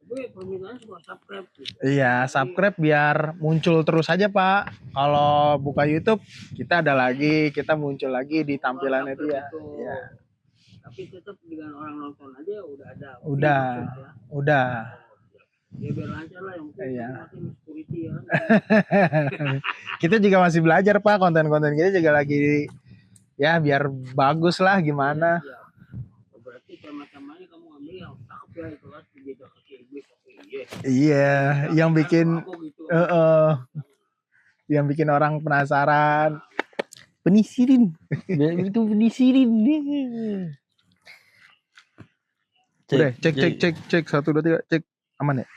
gue permintaannya suka subscribe gitu. Iya, subscribe biar muncul terus aja Pak. Kalau buka YouTube kita ada lagi, kita muncul lagi di tampilannya dia. Iya. Tapi tetap dengan orang nonton aja udah ada. Udah, udah. Ya biar lancar lah yang penting Iya. security ya. Kita juga masih belajar Pak, konten-konten kita juga lagi ya biar bagus lah gimana. Ya. Berarti tema-temanya kamu ambil yang cakep ya itu kan jejak kaki iblis. Iya, yang bikin Gitu. yang bikin orang penasaran. Penisirin. Itu penisirin. Udah, cek 1 2 3 cek aman ya?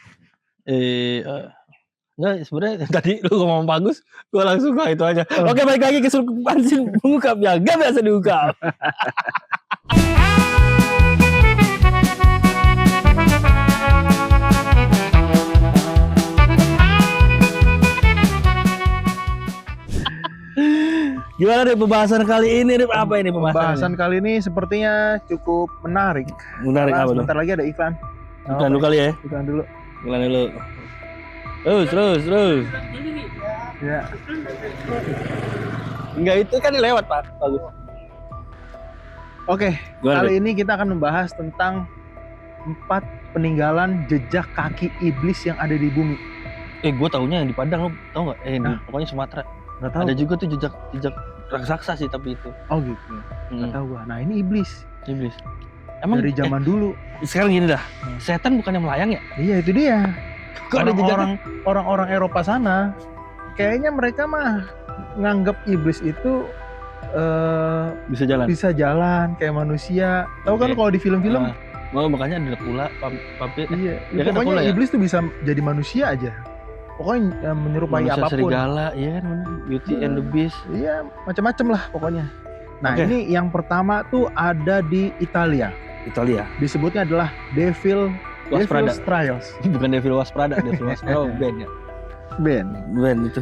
Enggak, sebenarnya tadi lu ngomong bagus, gua langsung itu aja. Oke, balik lagi ke Sulpansin mengungkap yang gak biasa diungkap. Gimana nih pembahasan kali ini? Apa ini pembahasan kali ini? Sepertinya cukup menarik. Menarik apa? Sebentar lagi ada iklan. Iklan dulu kali ya? Iklan dulu. Terus. Ya. Enggak, itu kan lewat Pak. Bagus. Oke, kali ini kita akan membahas tentang 4 peninggalan jejak kaki iblis yang ada di bumi. Gue taunya yang di Padang, lo tau nggak? Pokoknya Sumatera. Nggak tahu. Ada juga tuh jejak raksasa sih tapi itu. Oh gitu. Nggak tahu gua. Nah ini iblis. Emang dari zaman dulu. Sekarang gini dah. Setan bukannya melayang ya? Iya itu dia. Kok orang-orang Eropa sana, kayaknya mereka mah nganggap iblis itu bisa jalan kayak manusia. Tahu kan kalau di film-film? Makanya ada pula vampir. Iya. Ya pokoknya iblis tuh bisa jadi manusia aja. Pokoknya menyerupai manusia apapun. Serigala, ya kan, Beauty and the Beast. Iya, macam-macam lah pokoknya. Nah ini yang pertama tuh ada di Italia. Disebutnya adalah Devil's Trials. Bukan Devil Wasprada, Devil Wasprada band ya. Band itu.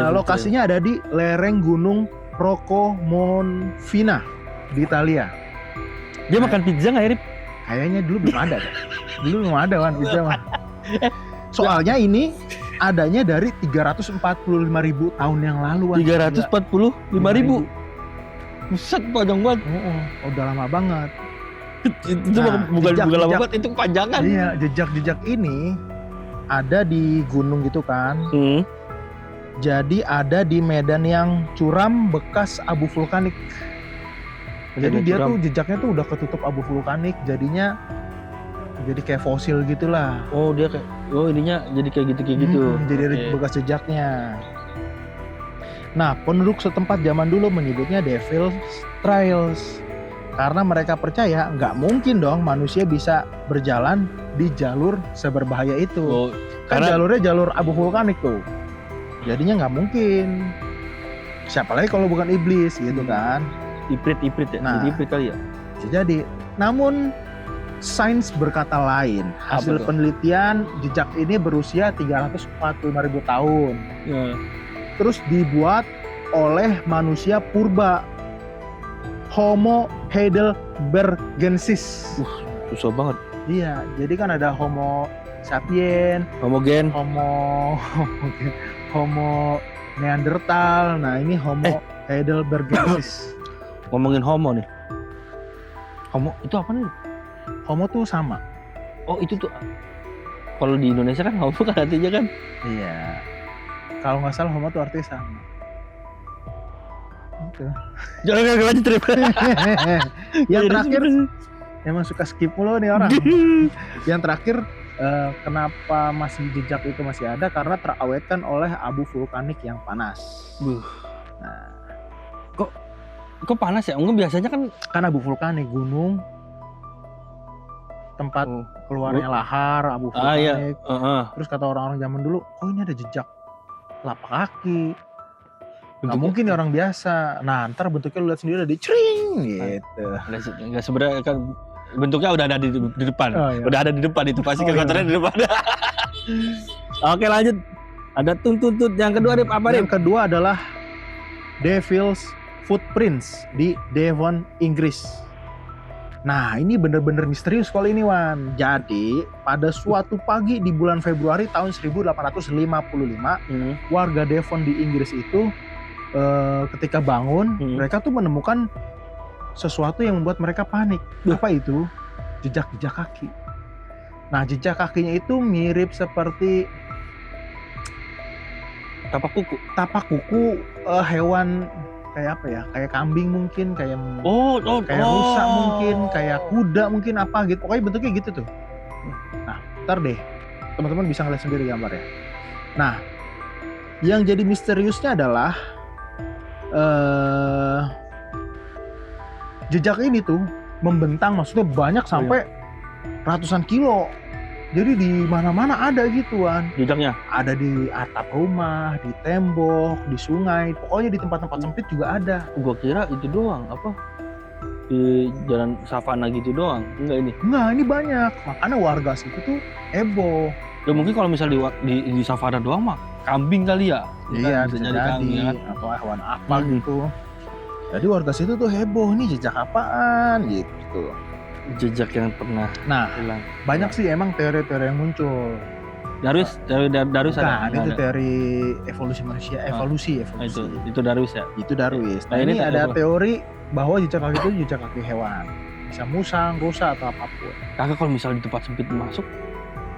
Lokasinya ada di lereng Gunung Rocco Monfina di Italia. Dia makan pizza nggak, Rip? Kayaknya dulu belum ada. Dulu belum ada kan pizza mah. Soalnya ini adanya dari 345.000 tahun yang lalu. 345.000? Buset, panjang banget. Oh, udah lama banget. Itu bukan lama banget, itu kepanjangan. Iya, jejak-jejak ini ada di gunung gitu kan. Jadi ada di medan yang curam bekas abu vulkanik. Jadi dia tuh jejaknya tuh udah ketutup abu vulkanik, jadinya jadi kayak fosil gitulah. Dia kayak ininya jadi kayak gitu. Jadi ada bekas jejaknya. Nah, penduduk setempat zaman dulu menyebutnya Devil's Trials karena mereka percaya nggak mungkin dong manusia bisa berjalan di jalur seberbahaya itu. Karena jalurnya jalur abu vulkanik tuh. Jadinya nggak mungkin. Siapa lagi kalau bukan iblis gitu kan? Iprit ya. Nah, jadi iprit kali ya. Jadi, namun sains berkata lain. Hasil penelitian jejak ini berusia 345.000 tahun. Ya. Terus dibuat oleh manusia purba, Homo heidelbergensis. Susah banget. Iya, jadi kan ada Homo sapien, Homo Neanderthal. Nah, ini Homo heidelbergensis. Ngomongin Homo nih. Homo itu apa nih? Homo tuh sama. Oh, itu tuh. Kalau di Indonesia kan Homo kan artinya kan? Iya. Kalau nggak salah Homo tuh artinya sama. Gitu. Jangan lanjut terus. Yang terakhir, emang suka skip mulu nih orang. Yang terakhir, kenapa masih jejak itu masih ada? Karena terawetkan oleh abu vulkanik yang panas. Nah, kok panas ya? Enggak, biasanya kan abu vulkanik gunung, tempat keluarnya lahar abu vulkanik. Terus kata orang-orang zaman dulu, oh ini ada jejak telapak kaki. Nggak mungkin orang biasa. Nah, ntar bentuknya lu lihat sendiri ada di cering gitu. Nggak, sebenarnya kan bentuknya udah ada di depan. Udah ada di depan itu pasti kelihatannya di depan. Oke, lanjut. Ada tuntut yang kedua Rip, apa Rip? Yang kedua adalah Devil's Footprints di Devon, Inggris. Nah, ini bener-bener misterius kalau ini, Wan. Jadi, pada suatu pagi di bulan Februari tahun 1855, warga Devon di Inggris itu ketika bangun, mereka tuh menemukan sesuatu yang membuat mereka panik. Apa itu? Jejak-jejak kaki. Nah, jejak kakinya itu mirip seperti tapak kuku hewan kayak apa ya? Kayak kambing mungkin, kayak rusa mungkin, kayak kuda mungkin apa gitu. Pokoknya bentuknya gitu tuh. Nah, ntar deh teman-teman bisa ngeliat sendiri gambarnya. Nah, yang jadi misteriusnya adalah jejak ini tuh membentang, maksudnya banyak sampai ratusan kilo. Jadi di mana-mana ada gituan. Jejaknya ada di atap rumah, di tembok, di sungai, pokoknya di tempat-tempat sempit juga ada. Gua kira itu doang, apa di jalan savana gitu doang. Enggak, ini banyak. Makanya warga situ tuh heboh. Ya mungkin kalau misal di savana doang mah kambing kali ya. Iya, bisa jadi kambing, atau hewan apa gitu. Jadi warga situ tuh heboh, nih jejak apaan gitu. Jejak yang pernah hilang. Banyak sih emang teori-teori yang muncul. Darwis ada. Itu teori evolusi manusia, evolusi. Itu Darwis ya? Itu Darwis. Nah, ini ada teori bahwa jejak kaki itu jejak kaki hewan. Bisa musang, rusa atau apapun. Kakak kalau misalnya di tempat sempit masuk,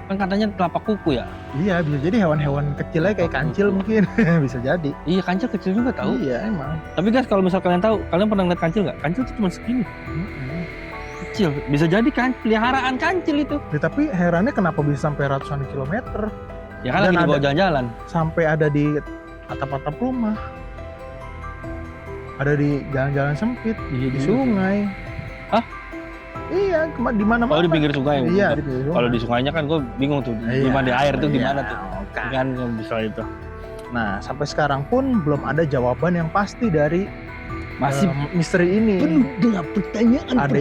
kan katanya telapak kuku ya? Iya, bisa jadi hewan-hewan kecil aja kayak kancil mungkin. Bisa jadi. Iya, kancil kecil juga tahu. Iya, emang. Tapi guys, kalau misal kalian tahu, kalian pernah lihat kancil nggak? Kancil itu cuma segini. Kecil. Bisa jadi kan peliharaan kancil itu. Ya, tapi herannya kenapa bisa sampai ratusan kilometer? Ya kan lagi dibawa jalan-jalan. Sampai ada di atap-atap rumah. Ada di jalan-jalan sempit, di sungai. Hah? Iya, di mana-mana. Kalau di pinggir sungai. Iya, di pinggir sungai. Kalau di sungainya kan gue bingung tuh, gimana di air tuh gimana tuh. Kan bisa itu. Nah, sampai sekarang pun belum ada jawaban yang pasti dari misteri ini. Penuh dengan pertanyaan. Ada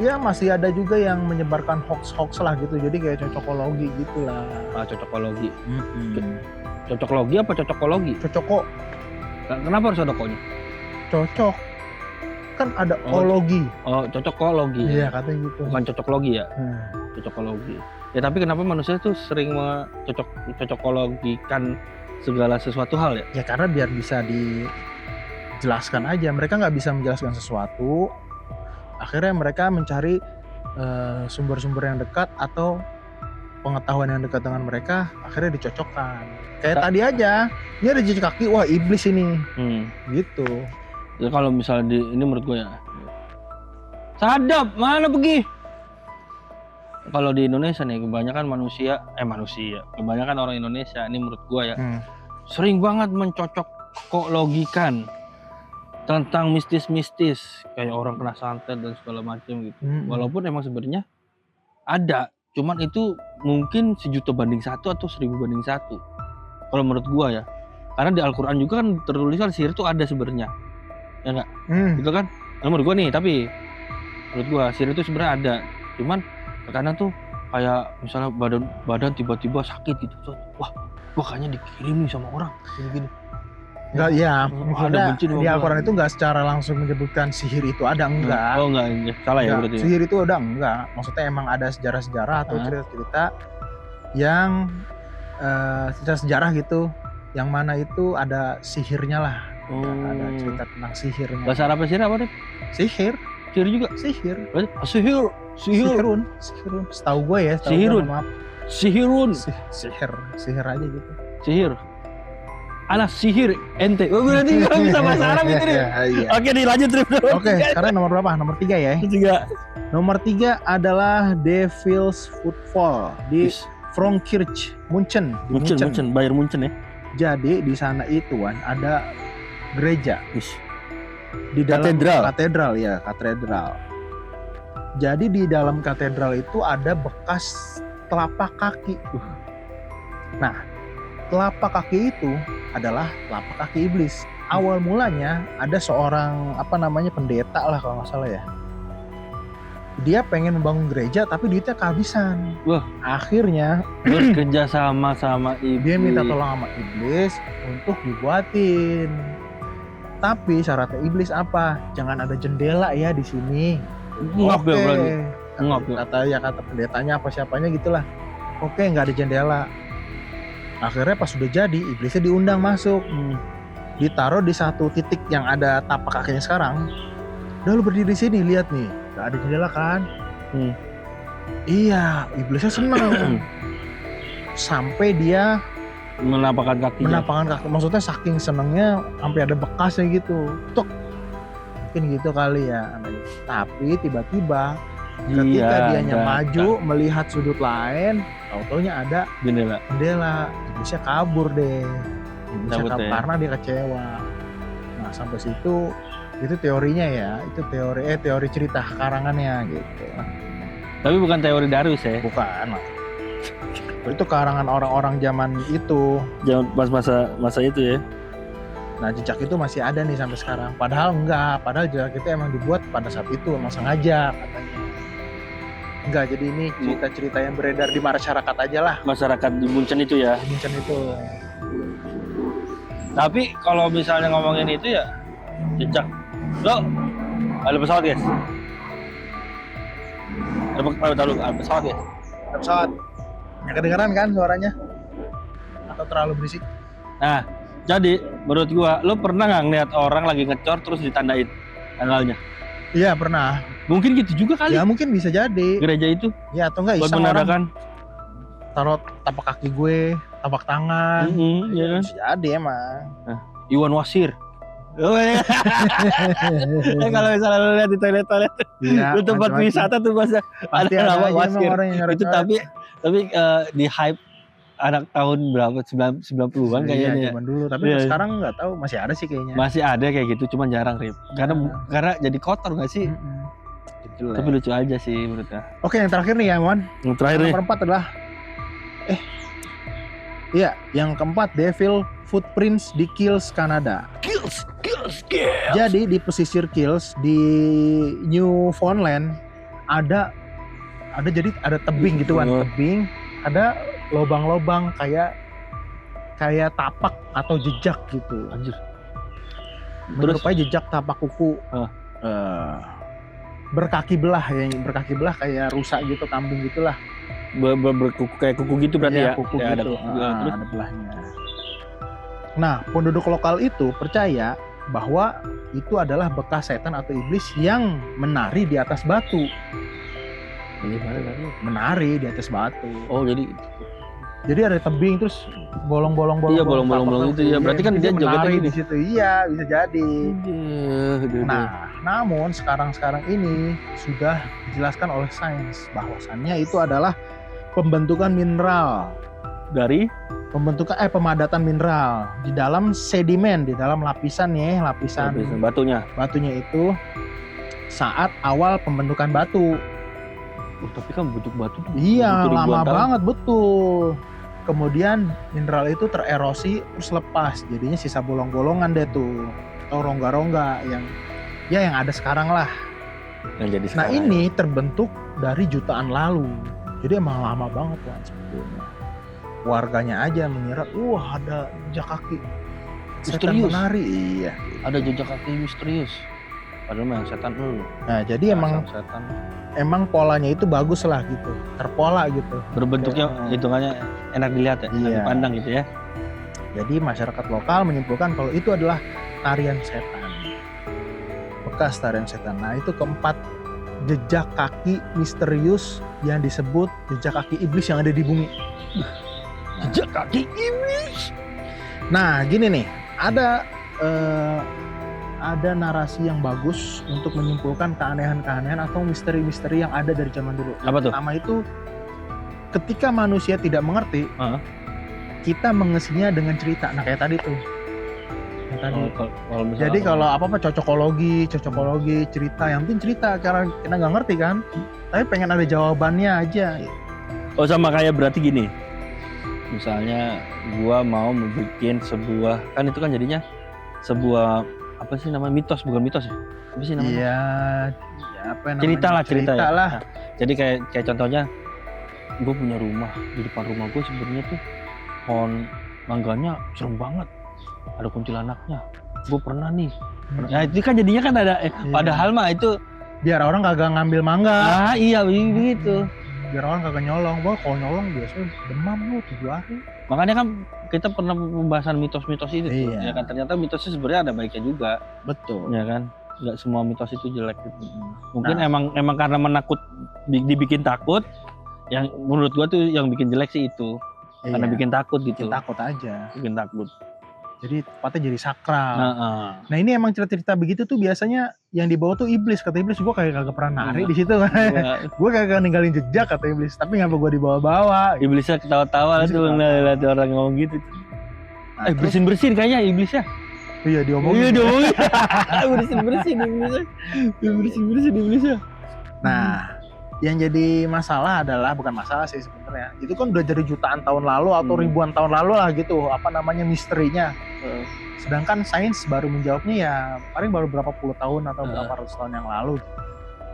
yang masih ada juga yang menyebarkan hoax lah gitu. Jadi kayak cocokologi gitulah. Cocokologi. Cocokologi apa cocokologi? Cocoko. Kenapa harus ada koknya? Cocok. Kan ada ologi. Oh, cocokologi. Iya, katanya gitu. Bukan cocokologi ya? Cocokologi. Ya tapi kenapa manusia tuh sering cocokologikan segala sesuatu hal ya? Ya karena biar bisa dijelaskan aja. Mereka nggak bisa menjelaskan sesuatu. Akhirnya mereka mencari sumber-sumber yang dekat atau pengetahuan yang dekat dengan mereka. Akhirnya dicocokkan. Kayak tadi aja. Ini ada jejak kaki. Wah, iblis ini. Gitu. Ya kalau misalnya ini menurut gue ya, Sadap mana pergi? Kalau di Indonesia nih kebanyakan kebanyakan orang Indonesia ini menurut gue ya sering banget logikan tentang mistis-mistis kayak orang kena santet dan segala macam gitu. Walaupun emang sebenarnya ada, cuman itu mungkin 1.000.000 banding 1 atau 1.000 banding 1. Kalau menurut gue ya, karena di Al-Quran juga kan tertuliskan sihir itu ada sebenarnya. Ya enggak? Gitu kan? Menurut gua nih, tapi menurut gua sihir itu sebenarnya ada. Cuman kadang tuh kayak misalnya badan tiba-tiba sakit gitu. Wah, kayaknya dikirim nih sama orang gini. Enggak, ya. Ada di Al-Quran itu enggak secara langsung menyebutkan sihir itu ada, enggak. Oh, enggak. Salah ya berarti. Sihir itu ada enggak. Maksudnya emang ada sejarah-sejarah atau cerita-cerita yang sejarah gitu. Yang mana itu ada sihirnya lah. Ada cerita tentang sihirnya. Bahasa Arabnya sihir apa deh? Sihir. Sihir juga? Sihir. Sihirun. Setahu gue ya. Sihirun. Sihir aja gitu. Sihir. Alah sihir ente. Berarti gak bisa bahasa Arab itu nih. Oke nih lanjut Trip. Oke, sekarang nomor berapa? Nomor 3 ya. Nomor 3 adalah Devil's Footfall di Frauenkirche, Munchen. Bayern Munchen ya. Jadi di sana itu ada gereja di dalam katedral. Jadi di dalam katedral itu ada bekas telapak kaki. Nah, telapak kaki itu adalah telapak kaki iblis. Awal mulanya ada seorang pendeta lah kalau nggak salah ya. Dia pengen membangun gereja tapi duitnya kehabisan. Wah, akhirnya bekerja sama iblis. Dia minta tolong sama iblis untuk dibuatin. Tapi syaratnya iblis apa? Jangan ada jendela ya di sini. Ngap ya berarti. Ngap ya. Kata pendetanya apa siapanya gitulah. Oke, nggak ada jendela. Akhirnya pas sudah jadi, iblisnya diundang masuk. Ditaruh di satu titik yang ada tapak kakinya sekarang. Udah lu berdiri di sini, lihat nih, nggak ada jendela kan? Iya, iblisnya seneng. Sampai dia Menapakkan kakinya. Maksudnya saking senengnya sampai ada bekasnya gitu. Tuk. Mungkin gitu kali ya. Tapi tiba-tiba ketika dianya maju melihat sudut lain, taunya ada jendela. Iblisnya kabur deh. Karena dia kecewa. Nah, sampai situ itu teorinya ya. Itu teori cerita karangannya gitu. Tapi bukan teori Darwis ya? Bukan. Itu karangan orang-orang zaman itu. Jangan pas masa itu ya. Nah, jejak itu masih ada nih sampai sekarang. Padahal enggak, padahal jejak itu emang dibuat pada saat itu, emang sengaja katanya. Enggak, jadi ini cerita-cerita yang beredar di masyarakat aja lah. Masyarakat di Munchen itu ya. Di Munchen itu. Tapi kalau misalnya ngomongin itu ya jejak. Lo ada pesawat guys. Ada pesawat ya? Ada pesawat. Nggak kedengeran kan suaranya? Atau terlalu berisik? Nah, jadi menurut gua, lo pernah nggak ngeliat orang lagi ngecor terus ditandain tanggalnya? Iya, pernah. Mungkin gitu juga kali. Ya mungkin bisa jadi. Gereja itu? Ya, atau enggak iseng orang taruh tapak kaki gue, tapak tangan. Iya kan? Bisa jadi emang. Nah, Iwan Wasir. Kalau misalnya lo lihat di toilet, ya, itu tempat wisata tuh masa pasti ada nama Wasir. Itu tapi di hype anak tahun berapa 90-an kayaknya. Zaman dulu, tapi sekarang nggak tahu masih ada sih kayaknya. Masih ada kayak gitu, cuman jarang Rip. Karena jadi kotor nggak sih? Tapi lucu aja sih menurutnya. Oke, yang terakhir nih ya, Wan. Yang terakhir nih. Nomor 4 adalah iya, yang keempat Devil Footprints di Kills, Kanada. Kills. Jadi di pesisir Kills di Newfoundland ada tebing gitu kan, tebing, ada lobang-lobang kayak tapak atau jejak gitu. Anjir. Menyerupai jejak tapak kuku. Berkaki belah kayak rusa gitu, kambing gitulah. Berkuku kayak kuku gitu berarti ya? Kuku ya, gitu. Ada belahnya. Nah, penduduk lokal itu percaya bahwa itu adalah bekas setan atau iblis yang menari di atas batu. Menari di atas batu. Oh, jadi ada tebing terus bolong-bolong. Iya, bolong-bolong itu ya. Berarti kan dia jogetnya di situ. Iya, bisa jadi. Nah, namun sekarang ini sudah dijelaskan oleh sains bahwasannya itu adalah pembentukan mineral dari pemadatan mineral di dalam sedimen, di dalam lapisan batunya itu saat awal pembentukan batu. Tapi kan bentuk batu iya lama banget, betul. Kemudian mineral itu tererosi terus lepas, jadinya sisa bolong-bolongan deh tuh, atau rongga-rongga yang ada sekarang lah. Yang jadi sekarang. Nah, ini terbentuk dari jutaan lalu. Jadi emang lama banget kan sebetulnya. Warganya aja mengira, ada jejak kaki setan menari. Iya. Ada jejak kaki misterius. Padahal yang setan lu. Nah, jadi emang polanya itu bagus lah gitu, terpola gitu. Berbentuknya hitungannya enak dilihat ya, enak dipandang gitu ya. Jadi masyarakat lokal menyimpulkan kalau itu adalah tarian setan, bekas tarian setan. Nah, itu keempat jejak kaki misterius yang disebut jejak kaki iblis yang ada di bumi. Jejak kaki iblis. Nah, gini nih, ada narasi yang bagus untuk menyimpulkan keanehan-keanehan atau misteri-misteri yang ada dari zaman dulu. Apa tuh? Pertama itu, ketika manusia tidak mengerti, kita mengisinya dengan cerita. Nah, kayak tadi tuh. Jadi kalau apa cocokologi, cerita, yang penting cerita, karena kita nggak ngerti kan, tapi pengen ada jawabannya aja. Oh, sama kayak berarti gini. Misalnya gua mau bikin sebuah, kan itu kan jadinya sebuah apa sih namanya, mitos, bukan mitos ya? Apa sih namanya? Iya, apa namanya? Cerita ya. Nah, jadi kayak contohnya, gue punya rumah, di depan rumah gue sebenarnya tuh pohon mangganya serem banget, ada kuntilanaknya. Gue pernah nih. Nah, itu kan jadinya kan ada padahal mah itu biar orang kagak ngambil mangga. Ah iya begitu. Biar orang kagak nyolong. Wah kalau nyolong biasanya demam lu 7 hari. Makanya kan kita pernah pembahasan mitos-mitos itu tuh. Iya. Ya kan ternyata mitosnya sebenarnya ada baiknya juga. Betul. Ya kan? Nggak semua mitos itu jelek gitu. Mungkin emang karena dibikin takut. Yang menurut gua tuh yang bikin jelek sih itu. Karena bikin takut gitu. Bikin takut aja. Bikin takut. Jadi tempatnya jadi sakral. Nah, Nah ini emang cerita-cerita begitu tuh biasanya yang dibawa tuh iblis. Kata iblis gue kagak pernah nari di situ kan. Gue kagak ninggalin jejak kata iblis. Tapi ngapa gue dibawa-bawa? Iblisnya ketawa-tawa tuh ngeliat orang ngomong gitu. Nah, bersin-bersin kayaknya iblisnya. Iya diomongin. Iya diomongin. Bersin-bersin iblisnya. Bersin-bersin iblisnya. Nah yang jadi masalah adalah, bukan masalah sih sebenarnya, itu kan udah dari jutaan tahun lalu atau ribuan tahun lalu lah gitu, apa namanya, misterinya. Sedangkan sains baru menjawabnya ya paling baru berapa puluh tahun atau berapa ratus tahun yang lalu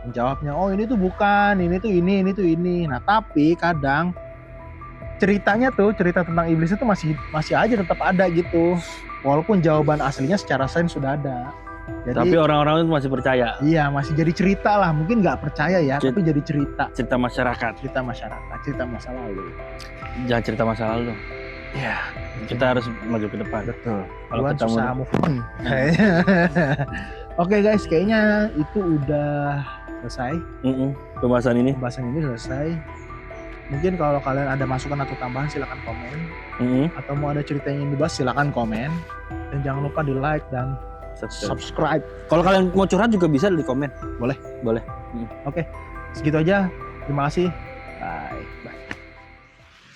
menjawabnya, oh ini tuh bukan, ini tuh ini tuh ini. Nah tapi kadang ceritanya tuh, cerita tentang iblis itu masih aja tetap ada gitu, walaupun jawaban aslinya secara sains sudah ada. Jadi, tapi orang-orang itu masih percaya. Iya, masih jadi cerita lah. Mungkin nggak percaya ya, tapi jadi cerita. Cerita masyarakat. Cerita masyarakat, cerita masa lalu. Jangan cerita masa lalu. Iya. Kita harus maju ke depan. Betul. Kalau Kalau kita susah move on. Oke guys, kayaknya itu udah selesai. Pembahasan ini. Pembahasan ini selesai. Mungkin kalau kalian ada masukan atau tambahan silakan komen. Atau mau ada cerita yang dibahas silakan komen. Dan jangan lupa di like dan subscribe. Kalau kalian mau curhat juga bisa di komen. Boleh. Boleh. Oke, segitu aja. Terima kasih. Bye.